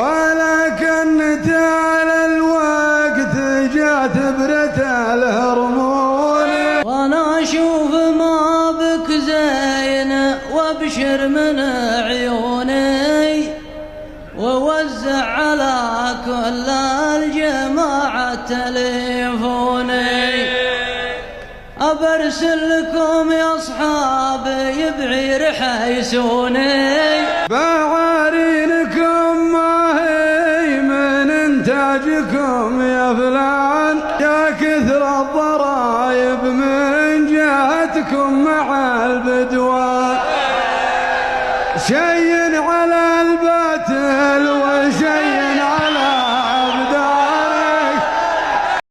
ولكن تعالى الوقت جات برة الهرمون. وانا اشوف ما بك زين وابشر من عيوني، ووزع على كل الجماعة تليفوني. أبرسل لكم يا أصحابي بعير حيسوني، بعارينكم ما هي من إنتاجكم يا فلان، يا كثر الضرر